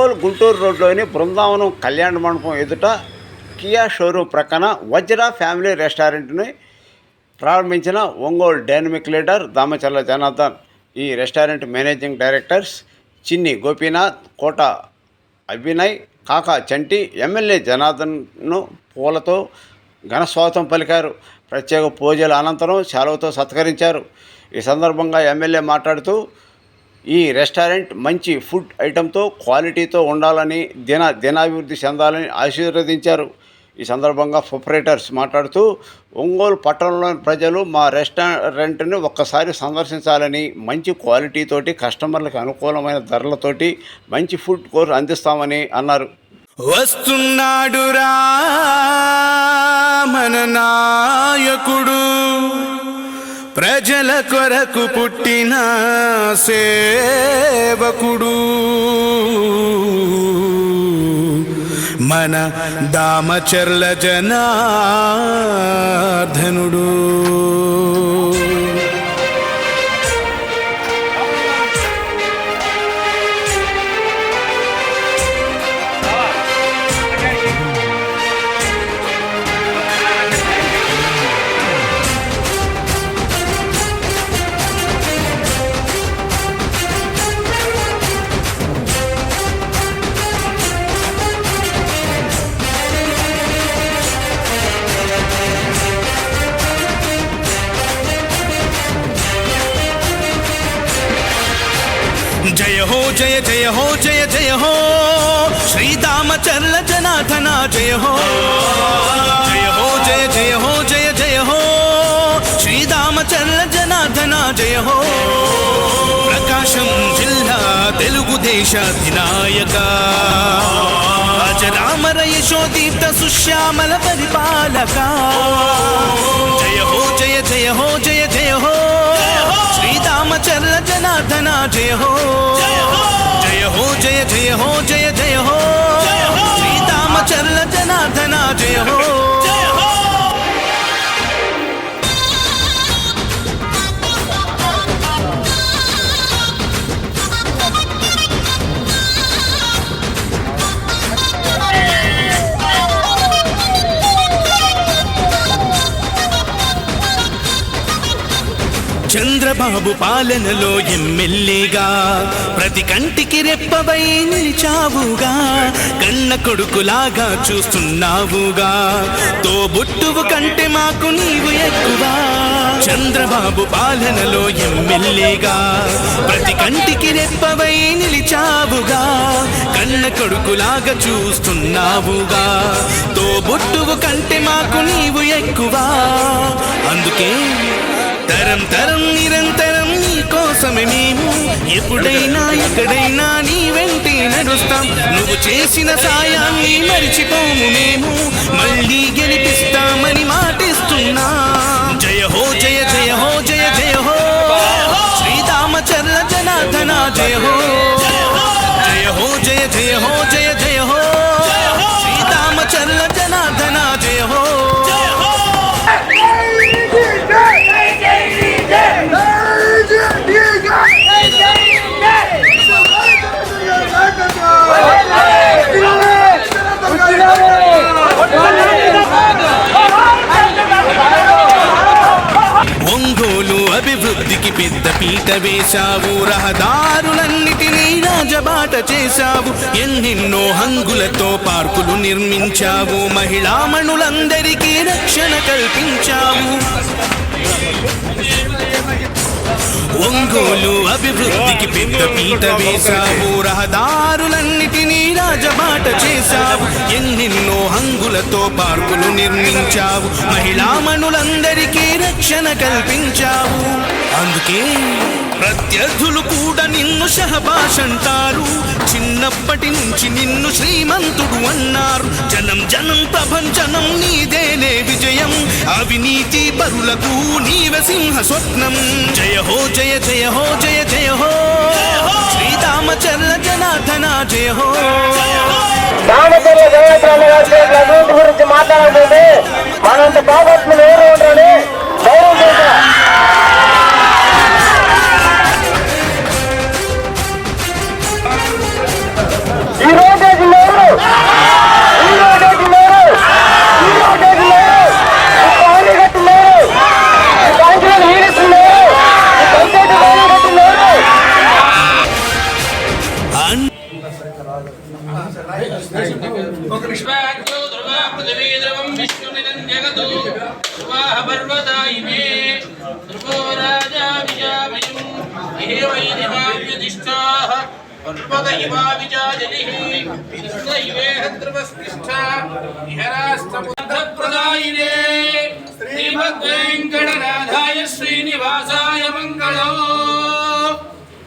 ఒంగోలు గుంటూరు రోడ్లోని బృందావనం కళ్యాణ మండపం ఎదుట కియా షోరూమ్ ప్రక్కన వజ్ర ఫ్యామిలీ రెస్టారెంట్ని ప్రారంభించిన ఒంగోలు డైనమిక్ లీడర్ దామచర్ల జనార్దన్. ఈ రెస్టారెంట్ మేనేజింగ్ డైరెక్టర్స్ చిన్ని గోపీనాథ్, కోట అభినయ్, కాకా చంటి ఎమ్మెల్యే జనార్దన్ను పూలతో ఘనస్వాగతం పలికారు. ప్రత్యేక పూజల అనంతరం సెలవుతో సత్కరించారు. ఈ సందర్భంగా ఎమ్మెల్యే మాట్లాడుతూ ఈ రెస్టారెంట్ మంచి ఫుడ్ ఐటెంతో క్వాలిటీతో ఉండాలని దినాభివృద్ధి చెందాలని ఆశీర్వదించారు. ఈ సందర్భంగా ప్రొపరేటర్స్ మాట్లాడుతూ ఒంగోలు పట్టణంలోని ప్రజలు మా రెస్టారెంట్ని ఒక్కసారి సందర్శించాలని, మంచి క్వాలిటీతోటి కస్టమర్లకు అనుకూలమైన ధరలతోటి మంచి ఫుడ్ కోర్స్ అందిస్తామని అన్నారు. వస్తున్నాడురా మన నాయకుడు, ప్రజల కొరకు పుట్టిన సేవకుడు, మన దామచర్ల జనార్దనుడు. జయ హో జయ జయ హో జయ జయ హో శ్రీదామచర్ల జనార్దన జయ హో. జయ హో జయ జయ హో జయ జయ హో శ్రీదామచర్ల జనార్దన జయ హో. ప్రకాశం జిల్లా తెలుగుదేశ అధినాయక, అజరామర యశోదీప్త సుశ్యామల పరిపాలక. జయ హో జయ జయ హో జయ జయ హో శ్రీదామచర్ల జనార్దన జయ హో. జయ హో జయ జయ హో జయ జయ హో శ్రీదామచర్ల జనార్దన జయ హో. చంద్రబాబు పాలనలో ఎమ్మెల్యేగా ప్రతి కంటికి రెప్పవై నిలిచావుగా, కన్న కొడుకులాగా చూస్తున్నావుగా, తోబుట్టువు కంటే మాకు నీవు ఎక్కువ. చంద్రబాబు పాలనలో ఎమ్మెల్యేగా ప్రతి కంటికి రెప్పవై నిలిచావుగా, కన్న కొడుకులాగా చూస్తున్నావుగా, తోబుట్టువు కంటే మాకు నీవు ఎక్కువ. అందుకే తరం తరం నిరంతరం నీ కోసమే మేము, ఎప్పుడైనా ఎక్కడైనా నీ వెంటే నడుస్తాం. నువ్వు చేసిన సాయాన్ని మరిచిపోము మేము, మళ్ళీ గెలిపిస్తామని మాటిస్తున్నా. జయ హో జయ జయ హో జయ జయ హో శ్రీదామచర్ల జనార్దన జయ హో. జయ హో జయ జయ హో జయ జయ హో శ్రీదామచర్ల జనార్దన జయ హో. ఒంగోలు అభివృద్ధికి పెద్ద పీట వేశావు, రహదారులన్నిటినీ రాజబాట చేశావు, ఎన్నెన్నో హంగులతో పార్కులు నిర్మించావు, మహిళామణులందరికీ రక్షణ కల్పించావు. ఒంగోలు అభివృద్ధికి పెద్ద పీట వేశావు, రహదారులన్నిటినీ రాజబాట చేశావు, ఎన్నెన్నో హంగులతో పార్కులు నిర్మించావు, మహిళామణులందరికీ రక్షణ కల్పించావు. అందుకే ప్రత్యర్థులు కూడా నిన్ను షహబాష్ అంటారు, చిన్నప్పటి నుంచి నిన్ను శ్రీమంతుడు అన్నారు. జనం జనం ప్రభంజనం నీదేలే విజయం, అవినీతి పరులకు నీవే సింహ స్వప్నం. జయ హో జయ జయ హో జయ జయ హో శ్రీదామచర్ల జనార్దన జయ హో. దామచర్ల జనార్దన అభివృద్ధి గురించి మాట్లాడకపోతే మనంత పాపత్ములు ఎవరు ఉంటారని గౌరవం చేశారు. ఈ तत्त्वदैवा विजाजलिः दैवेह ध्रुवस्तिष्ठा इहराष्टमुद्धप्रदायिने श्रीमद्वेङ्कटनाथाय श्रीनिवासाय मङ्गलो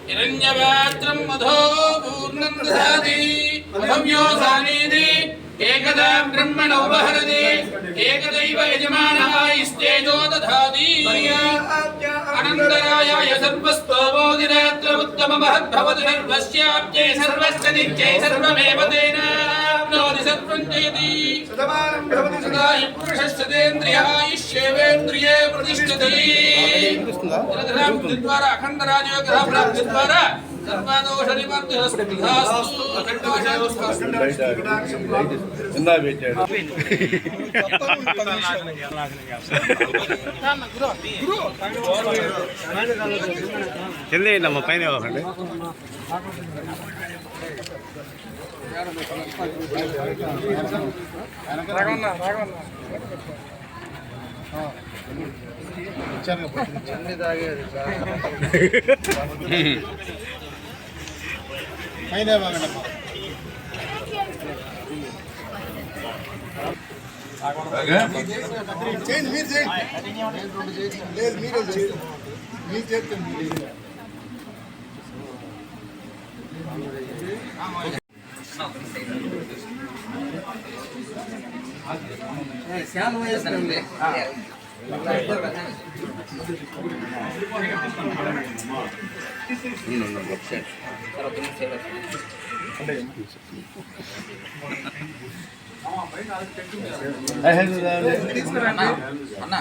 हिरण्यपात्रं मधो पूर्णं ददाति मधव्योसानीति एकदा ब्रह्मणो वहरति एकदैव यजमानः इस्तेजो दधाति अनन्तरायाय सर्वस्तोमोदिरात्र उत्तममहद्भवति सर्वस्याप्त्यै सर्वस्य नित्यै सर्वमेव तेनाप्नोति सर्वं जयति सदा हि पुरुषस्येन्द्रियायुष्येवेन्द्रिये प्रतिष्ठति द्वारा अखण्डराजयोगः प्राप्तिद्वारा చెల్లి నమ్మ పైన ఇవ్వకండి అయినా బాగండి చేయండి మీరు చేయండి లేదు మీరు మీరు చేస్తుంది శ్యామ్ వయస్సు అన్నా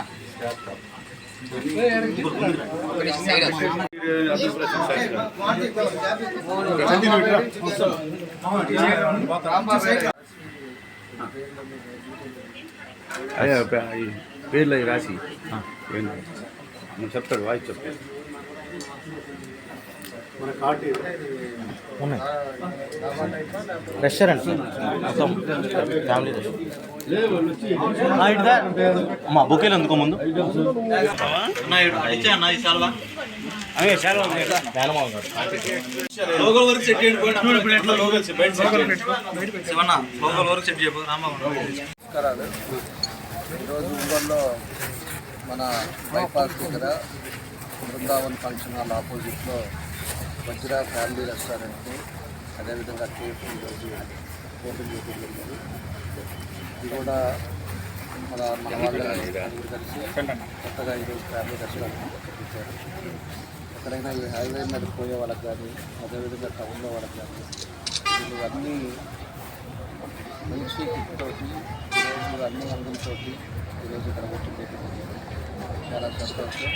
అదే పేర్లు రాసి చెప్తాడు వాయిస్ చెప్తాడు మన కార్డు రెస్టారెంట్ ఫ్యామిలీ అమ్మా బుకేలు ఎందుకో ముందు నమస్కారాలు. ఈరోజు ఒంగోలులో మన బైపాస్ దగ్గర బృందావన్ ఫంక్షన్ హాల్ ఆపోజిట్లో వజ్ర ఫ్యామిలీ రెస్టారెంట్ని అదేవిధంగా కేఫ్ ఈరోజు ఓపెన్ చేయడం జరిగింది. ఇది కూడా మన వాళ్ళు కలిసి కొత్తగా ఈరోజు ఫ్యామిలీ రెస్టారెంట్ పెట్టారు. ఎక్కడైనా ఈ హైవే మీద పోయే వాళ్ళకి కానీ అదేవిధంగా టౌన్లో వాళ్ళకి కానీ వీళ్ళు అన్నీ మంచి కిట్తోటి ఈరోజు అన్ని అంగంతో ఈరోజు ఇక్కడ ఓపెన్ చేయడం జరిగింది. చాలా సంతోషం.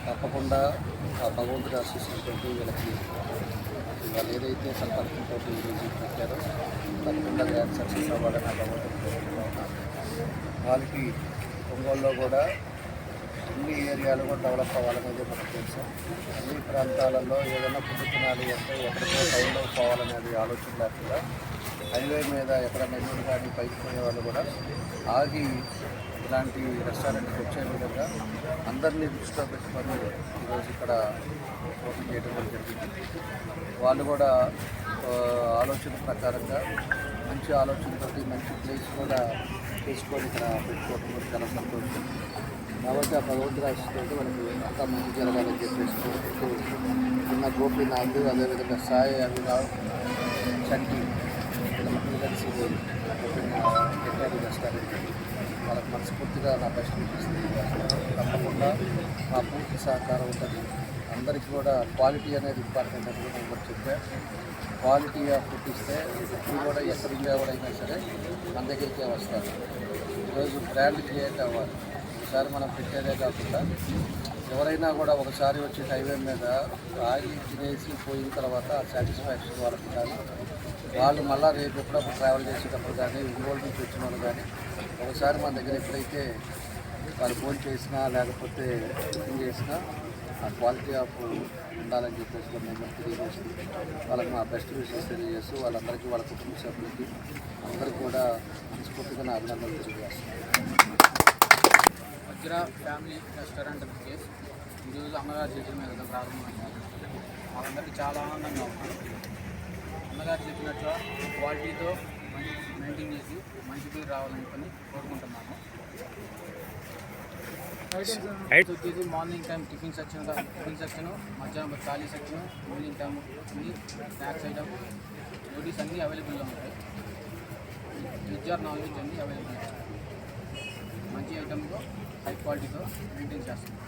తప్పకుండా ఆ భగవంతుడి ఆశీస్సులతో వీళ్ళకి వాళ్ళు ఏదైతే సంకల్పంతో ఈరోజు పెట్టారో తప్పకుండా సక్సెస్ అవ్వాలని ఆ భగవంతుడి కోరుకుంటూ ఉన్నాను. వాళ్ళకి ఒంగోలులో కూడా అన్ని ఏరియాలు కూడా డెవలప్ అవ్వాలనేది మనకు తెలుసు. అన్ని ప్రాంతాలలో ఏదైనా ఫుడ్ తినాలి అంటే ఎక్కడికో టౌన్లో పోవాలనేది ఆలోచన లేకుండా హైవే మీద ఎక్కడ నెల్లూరు కానీ పైకి పోయే వాళ్ళు కూడా ఆగి ఇలాంటి రెస్టారెంట్కి వచ్చే విధంగా అందరినీ దృష్టిలో పెట్టుకొని ఈరోజు ఇక్కడ ఓపెన్ చేయడం జరిగింది. వాళ్ళు కూడా ఆలోచన ప్రకారంగా మంచి ఆలోచనతో మంచి ప్లేస్ కూడా తీసుకొని ఇక్కడ పెట్టుకోవడం కూడా చాలా సంతోషం. కాబట్టి ఆ భగవంతుడి ఆశీస్సుతో మనకి అంతా మంచి జరగాలని చెప్పేసి చిన్న గోపీనాథ్ అదేవిధంగా సాయి అభిరావ్ చంటి వీళ్ళందరూ కలిసి పెట్టారు రెస్టారెంట్. వాళ్ళకి మనస్ఫూర్తిగా నా బెస్ట్ విషెస్ తప్పకుండా మా పూర్తి సహకారం ఉంటుంది. అందరికీ కూడా క్వాలిటీ అనేది ఇంపార్టెంట్ అని కూడా నేను చెప్పాను. క్వాలిటీ ఆఫ్ ఫుడ్ ఇస్తే ఎప్పుడు కూడా ఎక్కడ ఉండేవాడైనా సరే మన దగ్గరికే వస్తారు. ఈరోజు బ్రాండ్ క్రియేట్ అవ్వాలి. ఒకసారి మనం పెట్టేదే కాకుండా ఎవరైనా కూడా ఒకసారి వచ్చి హైవే మీద ఆగి తినేసి పోయిన తర్వాత ఆ సాటిస్ఫాక్షన్ వాళ్ళకి కానీ వాళ్ళు మళ్ళీ రేపు ఎప్పుడప్పుడు ట్రావెల్ చేసేటప్పుడు కానీ ఒంగోలు నుంచి వచ్చిన వాళ్ళు కానీ ఒకసారి మన దగ్గర ఎప్పుడైతే వాళ్ళు ఫోన్ చేసినా లేకపోతే బుకింగ్ చేసినా ఆ క్వాలిటీ ఆఫ్ ఉండాలని చెప్పేసి మేము తెలియజేసి వాళ్ళకి మా బెస్ట్ విషెస్ తెలియజేస్తూ వాళ్ళందరికీ వాళ్ళ కుటుంబ సభ్యులకి అందరికీ కూడా మనస్ఫూర్తిగా నా అభినందనలు తెలియజేస్తున్నాను. వజ్ర ఫ్యామిలీ రెస్టారెంట్ కేసు ఈరోజు అన్నగారి చేతుల మీద ప్రారంభమైంది. వాళ్ళందరికీ చాలా ఆనందంగా ఉంది. అన్నగారు చెప్పినట్టుగా క్వాలిటీతో మెయింటైన్ చేసి మంచి పేరు రావాలని కోరుకుంటున్నాము. వచ్చేసి మార్నింగ్ టైం టిఫిన్ సెక్షన్, మధ్యాహ్నం ఖాళీ సెక్షన్, ఈవినింగ్ టైం అన్ని స్నాక్స్ ఐటమ్, రోటీస్ అన్నీ అవైలబుల్గా ఉంటాయి. వెజ్ ఆర్ నాన్ వెజ్ అన్నీ అవైలబుల్ ఉంటాయి. మంచి ఐటమ్తో హై క్వాలిటీతో మెయింటైన్ చేస్తాం.